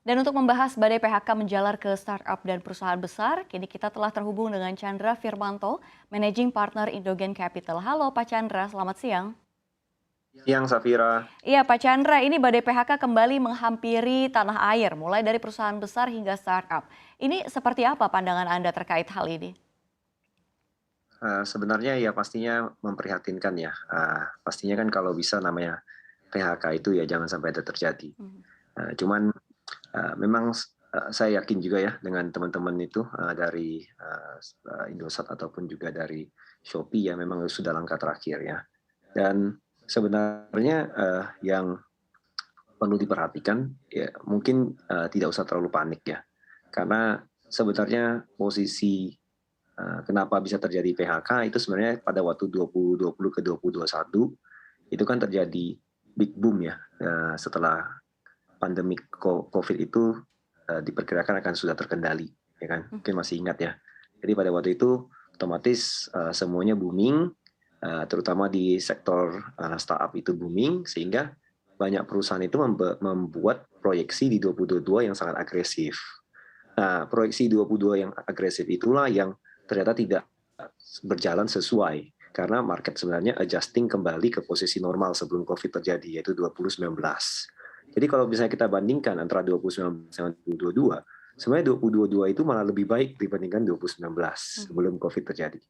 Dan untuk membahas badai PHK menjalar ke startup dan perusahaan besar, kini kita telah terhubung dengan Chandra Firmanto, Managing Partner Indogen Capital. Halo Pak Chandra, selamat siang. Siang Safira. Iya Pak Chandra, ini badai PHK kembali menghampiri tanah air, mulai dari perusahaan besar hingga startup. Ini seperti apa pandangan Anda terkait hal ini? Sebenarnya ya pastinya memprihatinkan ya, pastinya kan kalau bisa namanya PHK itu ya jangan sampai ada terjadi. Mhm. Cuman, memang saya yakin juga ya dengan teman-teman itu, dari, Indosat ataupun juga dari Shopee ya memang sudah langkah terakhir ya. Dan sebenarnya, yang perlu diperhatikan ya mungkin, tidak usah terlalu panik ya, karena sebenarnya posisi kenapa bisa terjadi PHK itu sebenarnya pada waktu 2020 ke 2021 itu kan terjadi big boom ya, setelah pandemi Covid itu, diperkirakan akan sudah terkendali, ya kan, Hmm. mungkin masih ingat ya. Jadi pada waktu itu otomatis, semuanya booming, terutama di sektor, startup itu booming, sehingga banyak perusahaan itu membuat proyeksi di 2022 yang sangat agresif. Nah, proyeksi 22 yang agresif itulah yang ternyata tidak berjalan sesuai, karena market sebenarnya adjusting kembali ke posisi normal sebelum Covid terjadi, yaitu 2019. Jadi kalau misalnya kita bandingkan antara 2019 dengan 2022, sebenarnya 2022 itu malah lebih baik dibandingkan 2019 Mhm. sebelum Covid terjadi.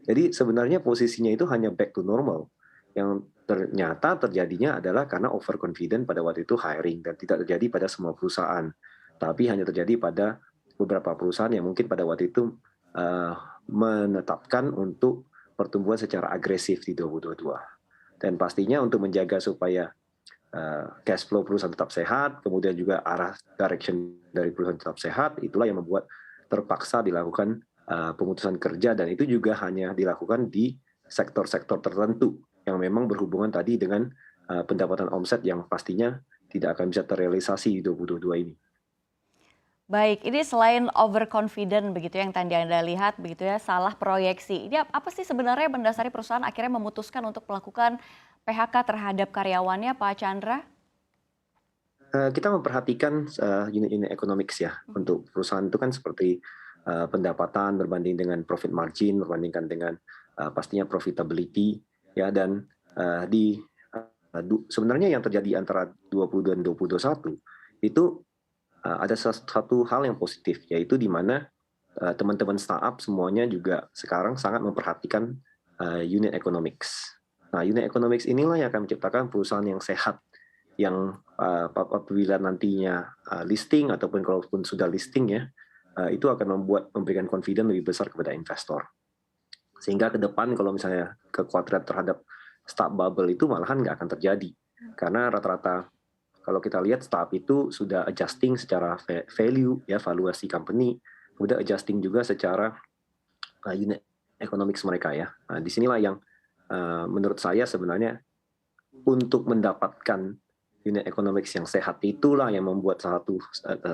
Jadi sebenarnya posisinya itu hanya back to normal. Yang ternyata terjadinya adalah karena overconfident pada waktu itu hiring dan tidak terjadi pada semua perusahaan. Tapi hanya terjadi pada beberapa perusahaan yang mungkin pada waktu itu eh, menetapkan untuk pertumbuhan secara agresif di 2022. Dan pastinya untuk menjaga supaya cash flow perusahaan tetap sehat, kemudian juga arah direction dari perusahaan tetap sehat, itulah yang membuat terpaksa dilakukan pemutusan kerja dan itu juga hanya dilakukan di sektor-sektor tertentu yang memang berhubungan tadi dengan pendapatan omset yang pastinya tidak akan bisa terrealisasi di 2022 ini. Baik, ini selain overconfident begitu ya, yang tadi Anda lihat begitu ya, salah proyeksi. Ini apa sih sebenarnya yang mendasari perusahaan akhirnya memutuskan untuk melakukan PHK terhadap karyawannya Pak Chandra? Kita memperhatikan unit-unit economics ya Mhm. untuk perusahaan itu kan seperti pendapatan berbanding dengan profit margin, berbandingkan dengan pastinya profitability ya dan di sebenarnya yang terjadi antara 20 dan 2021 itu ada satu hal yang positif yaitu di mana teman-teman startup semuanya juga sekarang sangat memperhatikan unit economics. Nah, unit economics inilah yang akan menciptakan perusahaan yang sehat yang apabila nantinya listing ataupun kalaupun sudah listing ya, itu akan memberikan confidence lebih besar kepada investor. Sehingga ke depan kalau misalnya kekhawatiran terhadap stock bubble itu malahan nggak akan terjadi. Karena rata-rata kalau kita lihat startup itu sudah adjusting secara value ya, valuasi company, kemudian adjusting juga secara unit economics mereka ya. Nah, disinilah yang menurut saya sebenarnya untuk mendapatkan unit economics yang sehat itulah yang membuat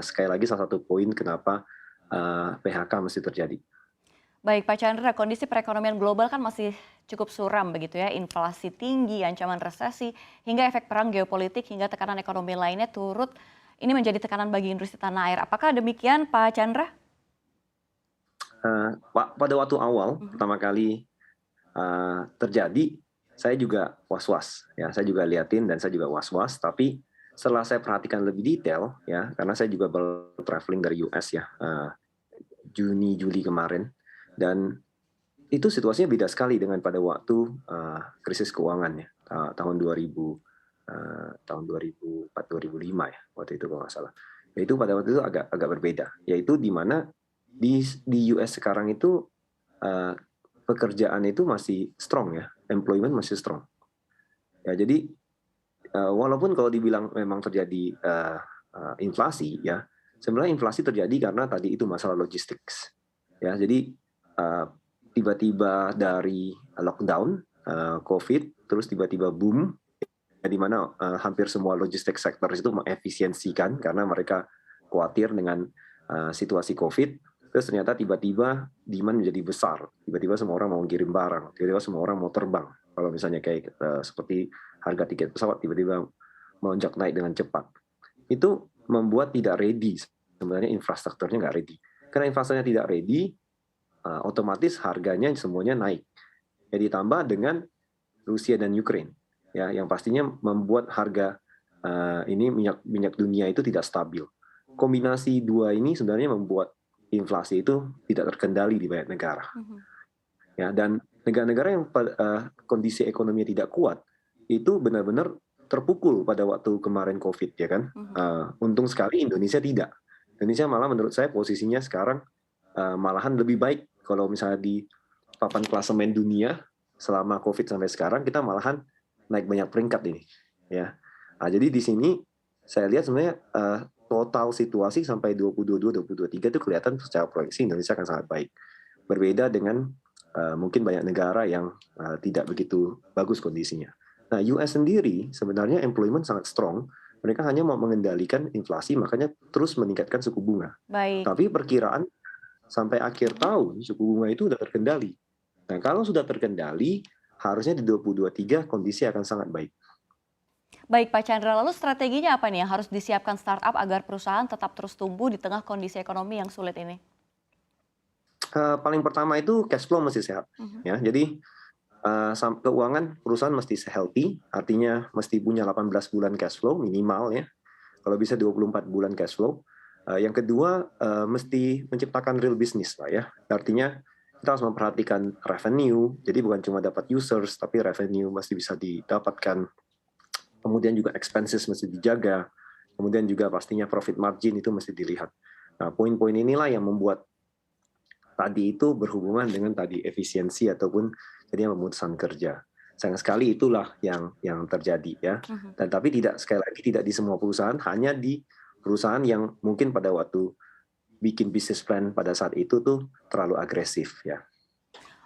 sekali lagi salah satu poin kenapa PHK mesti terjadi. Baik Pak Chandra, kondisi perekonomian global kan masih cukup suram begitu ya, inflasi tinggi, ancaman resesi, hingga efek perang geopolitik hingga tekanan ekonomi lainnya turut ini menjadi tekanan bagi industri tanah air. Apakah demikian Pak Chandra? Pada waktu awal Mhm. pertama kali terjadi, saya juga was-was ya, saya juga liatin dan saya juga was-was. Tapi setelah saya perhatikan lebih detail ya, karena saya juga baru traveling dari US ya, Juni Juli kemarin, dan itu situasinya beda sekali dengan pada waktu krisis keuangan ya, tahun 2000, tahun 2004 2005 ya waktu itu kalau nggak salah. Yaitu pada waktu itu agak agak berbeda, yaitu di mana di US sekarang itu eh, pekerjaan itu masih strong ya, employment masih strong. Ya jadi walaupun kalau dibilang memang terjadi inflasi ya, sebenarnya inflasi terjadi karena tadi itu masalah logistik. Ya, jadi eh, tiba-tiba dari lockdown, COVID, terus tiba-tiba boom, ya, di mana hampir semua logistik sektor itu mengefisiensikan karena mereka khawatir dengan situasi COVID. Terus ternyata tiba-tiba demand menjadi besar. Tiba-tiba semua orang mau kirim barang. Tiba-tiba semua orang mau terbang. Kalau misalnya kayak seperti harga tiket pesawat tiba-tiba melonjak naik dengan cepat. Itu membuat tidak ready, sebenarnya infrastrukturnya nggak ready. Karena infrastrukturnya tidak ready, otomatis harganya semuanya naik. Ya ditambah dengan Rusia dan Ukraine, ya yang pastinya membuat harga ini minyak dunia itu tidak stabil. Kombinasi dua ini sebenarnya membuat inflasi itu tidak terkendali di banyak negara. Ya, dan negara-negara yang kondisi ekonominya tidak kuat itu benar-benar terpukul pada waktu kemarin COVID, ya kan. Untung sekali Indonesia tidak. Indonesia malah menurut saya posisinya sekarang malahan lebih baik kalau misalnya di papan klasemen dunia selama COVID sampai sekarang kita malahan naik banyak peringkat ini, ya. Nah, jadi di sini saya lihat sebenarnya total situasi sampai 2022-2023 itu kelihatan secara proyeksi Indonesia akan sangat baik. Berbeda dengan mungkin banyak negara yang tidak begitu bagus kondisinya. Nah, US sendiri sebenarnya employment sangat strong. Mereka hanya mau mengendalikan inflasi, makanya terus meningkatkan suku bunga. Baik. Tapi perkiraan sampai akhir tahun suku bunga itu sudah terkendali. Nah, kalau sudah terkendali, harusnya di 2023 kondisi akan sangat baik. Baik Pak Chandra, lalu strateginya apa nih yang harus disiapkan startup agar perusahaan tetap terus tumbuh di tengah kondisi ekonomi yang sulit ini? Paling pertama itu cash flow mesti sehat. Ya, jadi keuangan perusahaan mesti healthy, artinya mesti punya 18 bulan cash flow minimal ya. Kalau bisa 24 bulan cash flow. Yang kedua, mesti menciptakan real business lah ya. Artinya kita harus memperhatikan revenue, jadi bukan cuma dapat users, tapi revenue mesti bisa didapatkan. Kemudian juga expenses mesti dijaga. Kemudian juga pastinya profit margin itu mesti dilihat. Nah, poin-poin inilah yang membuat tadi itu berhubungan dengan tadi efisiensi ataupun jadinya pemutusan kerja. Sayang sekali itulah yang terjadi ya. Dan tapi tidak, sekali lagi tidak di semua perusahaan, hanya di perusahaan yang mungkin pada waktu bikin business plan pada saat itu tuh terlalu agresif ya.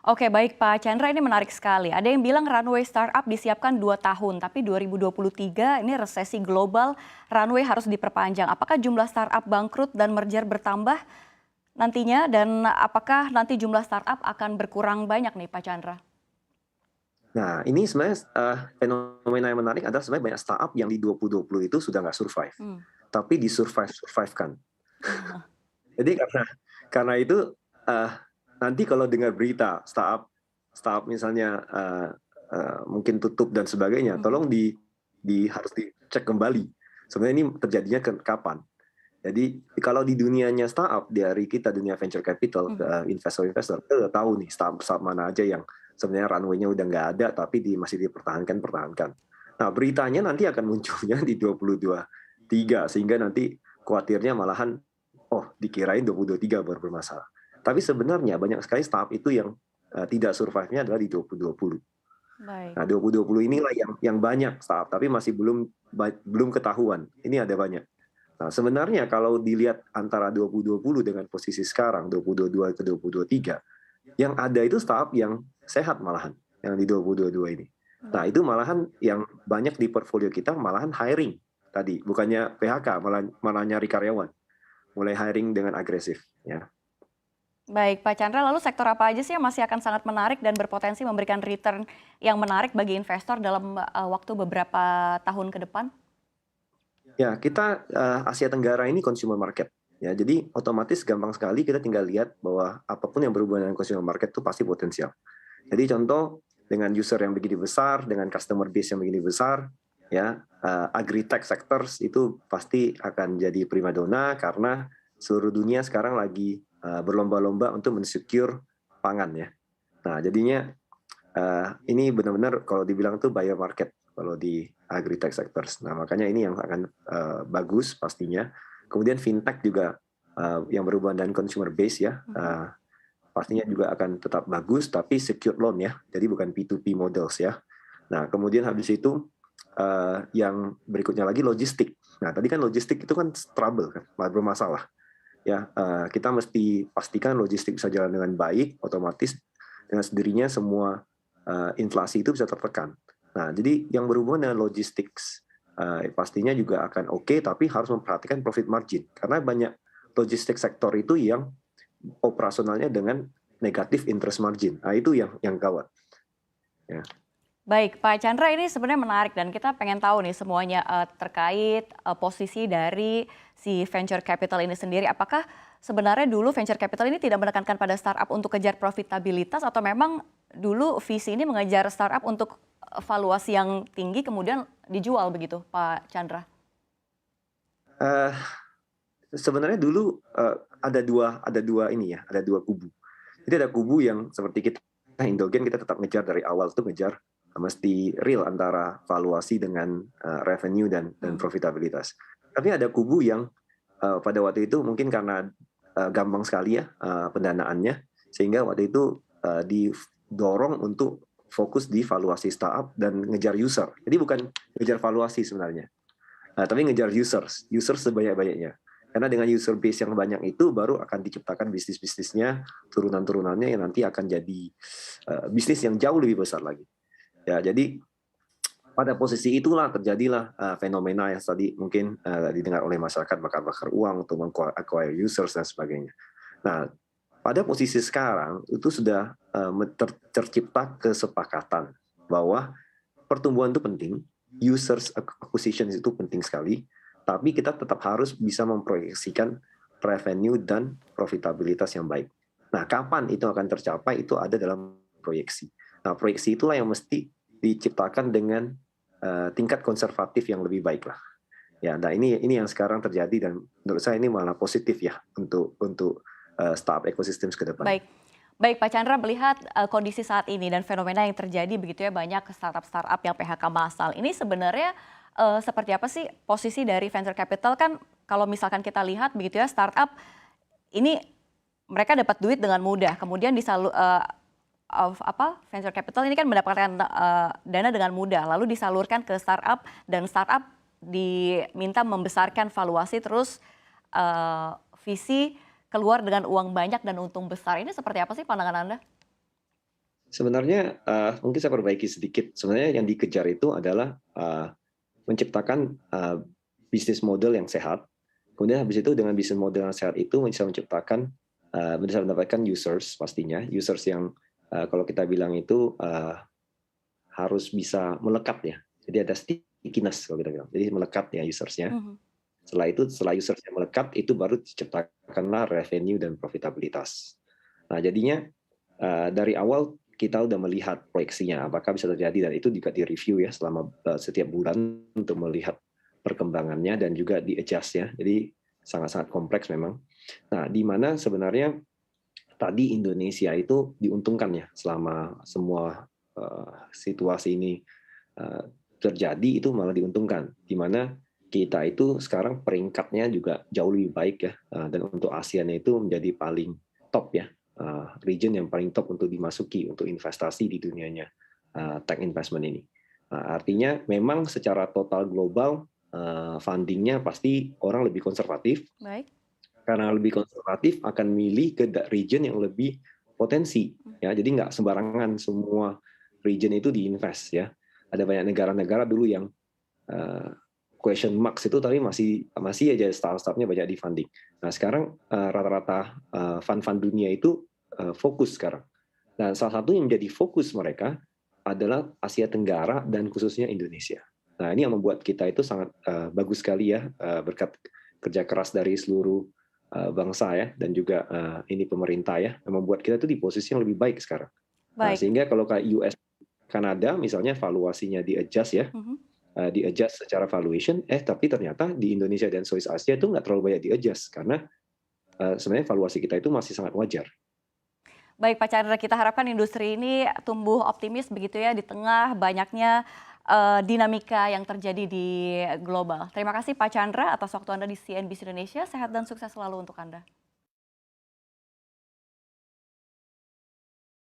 Oke baik Pak Chandra, ini menarik sekali. Ada yang bilang runway startup disiapkan 2 tahun, tapi 2023 ini resesi global, runway harus diperpanjang. Apakah jumlah startup bangkrut dan merger bertambah nantinya, dan apakah nanti jumlah startup akan berkurang banyak nih Pak Chandra? Nah ini sebenarnya fenomena yang menarik adalah sebenarnya banyak startup yang di 2020 itu sudah nggak survive, tapi survive-kan. Jadi karena itu nanti kalau dengar berita startup misalnya mungkin tutup dan sebagainya, tolong harus dicek kembali. Sebenarnya ini terjadinya kapan? Jadi kalau di dunianya startup, dari kita dunia venture capital, investor-investor, kita udah tahu nih startup mana aja yang sebenarnya runway-nya udah nggak ada, tapi masih dipertahankan. Nah beritanya nanti akan munculnya di 2023, sehingga nanti khawatirnya malahan, dikirain 2023 baru bermasalah. Tapi sebenarnya banyak sekali startup itu yang tidak survive-nya adalah di 2020. Baik. Nah 2020 inilah yang banyak startup, tapi masih belum ketahuan. Ini ada banyak. Nah, sebenarnya kalau dilihat antara 2020 dengan posisi sekarang, 2022 ke 2023, yang ada itu startup yang sehat malahan, yang di 2022 ini. Nah, itu malahan yang banyak di portfolio kita malahan hiring tadi, bukannya PHK, malah nyari karyawan. Mulai hiring dengan agresif. Ya. Baik Pak Chandra, lalu sektor apa aja sih yang masih akan sangat menarik dan berpotensi memberikan return yang menarik bagi investor dalam waktu beberapa tahun ke depan? Ya, kita Asia Tenggara ini consumer market. Ya, jadi otomatis gampang sekali kita tinggal lihat bahwa apapun yang berhubungan dengan consumer market itu pasti potensial. Jadi contoh dengan user yang begini besar, dengan customer base yang begini besar, ya agri-tech sectors itu pasti akan jadi primadona karena seluruh dunia sekarang lagi berlomba-lomba untuk mensecure pangan ya. Nah, jadinya ini benar-benar kalau dibilang tuh buyer market kalau di agri-tech sectors. Nah, makanya ini yang akan bagus pastinya. Kemudian fintech juga yang berhubungan dengan consumer base ya, pastinya juga akan tetap bagus, tapi secured loan ya, jadi bukan P2P models ya. Nah, kemudian habis itu yang berikutnya lagi logistik. Nah, tadi kan logistik itu kan trouble kan, bermasalah. Ya, kita mesti pastikan logistik bisa jalan dengan baik, otomatis dengan sendirinya semua inflasi itu bisa tertekan. Nah, jadi yang berhubungan dengan logistics pastinya juga akan oke, tapi harus memperhatikan profit margin karena banyak logistik sektor itu yang operasionalnya dengan negatif interest margin. Nah, itu yang gawat. Ya. Baik, Pak Chandra, ini sebenarnya menarik dan kita pengen tahu nih semuanya terkait posisi dari si venture capital ini sendiri. Apakah sebenarnya dulu venture capital ini tidak menekankan pada startup untuk kejar profitabilitas atau memang dulu visi ini mengejar startup untuk valuasi yang tinggi kemudian dijual begitu, Pak Chandra? Eh, Sebenarnya dulu ada dua kubu. Jadi ada kubu yang seperti kita Indogen, kita tetap ngejar dari awal tuh ngejar mesti real antara valuasi dengan revenue dan Mhm. profitabilitas. Tapi ada kubu yang pada waktu itu mungkin karena gampang sekali ya pendanaannya, sehingga waktu itu didorong untuk fokus di valuasi startup dan ngejar user. Jadi bukan ngejar valuasi sebenarnya, tapi ngejar users sebanyak-banyaknya. Karena dengan user base yang banyak itu baru akan diciptakan bisnis-bisnisnya, turunan-turunannya yang nanti akan jadi bisnis yang jauh lebih besar lagi. Ya, jadi pada posisi itulah terjadilah fenomena yang tadi mungkin didengar oleh masyarakat, bakar-bakar uang untuk acquire users dan sebagainya. Nah, pada posisi sekarang itu sudah tercipta kesepakatan bahwa pertumbuhan itu penting, users acquisition itu penting sekali, tapi kita tetap harus bisa memproyeksikan revenue dan profitabilitas yang baik. Nah, kapan itu akan tercapai itu ada dalam proyeksi. Nah, proyeksi itulah yang mesti diciptakan dengan tingkat konservatif yang lebih baik lah. Ya, nah ini yang sekarang terjadi dan menurut saya ini malah positif ya untuk startup ekosistem ke depannya. Baik. Baik, Pak Chandra, melihat kondisi saat ini dan fenomena yang terjadi begitu ya, banyak startup-startup yang PHK massal. Ini sebenarnya seperti apa sih posisi dari venture capital? Kan kalau misalkan kita lihat begitu ya, startup ini mereka dapat duit dengan mudah, kemudian venture capital ini kan mendapatkan dana dengan mudah, lalu disalurkan ke startup dan startup diminta membesarkan valuasi terus visi keluar dengan uang banyak dan untung besar. Ini seperti apa sih pandangan Anda? Sebenarnya mungkin saya perbaiki sedikit. Sebenarnya yang dikejar itu adalah menciptakan bisnis model yang sehat. Kemudian habis itu dengan bisnis model yang sehat itu bisa menciptakan bisa mendapatkan users pastinya, users yang kalau kita bilang itu harus bisa melekat ya. Jadi ada stickiness kalau kita bilang. Jadi melekat ya usersnya. Mhm. Setelah usersnya melekat itu baru diciptakanlah revenue dan profitabilitas. Nah jadinya dari awal kita udah melihat proyeksinya apakah bisa terjadi dan itu juga direview ya selama setiap bulan untuk melihat perkembangannya dan juga di-adjust ya. Jadi sangat-sangat kompleks memang. Nah, di mana sebenarnya tadi Indonesia itu diuntungkan ya selama semua situasi ini uh, terjadi itu malah diuntungkan. Di mana kita itu sekarang peringkatnya juga jauh lebih baik ya dan untuk ASEAN itu menjadi paling top ya, region yang paling top untuk dimasuki untuk investasi di dunianya tech investment ini. Artinya memang secara total global fundingnya pasti orang lebih konservatif, Baik. karena lebih konservatif akan milih ke region yang lebih potensi ya, jadi nggak sembarangan semua region itu diinvest ya. Ada banyak negara-negara dulu yang question marks itu tapi masih aja startup-startupnya banyak di funding. Nah sekarang rata-rata fund-fund dunia itu fokus sekarang. Dan salah satu yang menjadi fokus mereka adalah Asia Tenggara dan khususnya Indonesia. Nah ini yang membuat kita itu sangat bagus sekali ya berkat kerja keras dari seluruh bangsa ya dan juga ini pemerintah ya yang membuat kita itu di posisi yang lebih baik sekarang. Nah Baik. sehingga kalau kayak US, Kanada misalnya valuasinya di-adjust ya, Mhm. di-adjust secara valuation, tapi ternyata di Indonesia dan Southeast Asia itu nggak terlalu banyak di-adjust karena sebenarnya valuasi kita itu masih sangat wajar. Baik, Pak Chandra, kita harapkan industri ini tumbuh optimis begitu ya di tengah banyaknya dinamika yang terjadi di global. Terima kasih Pak Chandra atas waktu Anda di CNBC Indonesia. Sehat dan sukses selalu untuk Anda.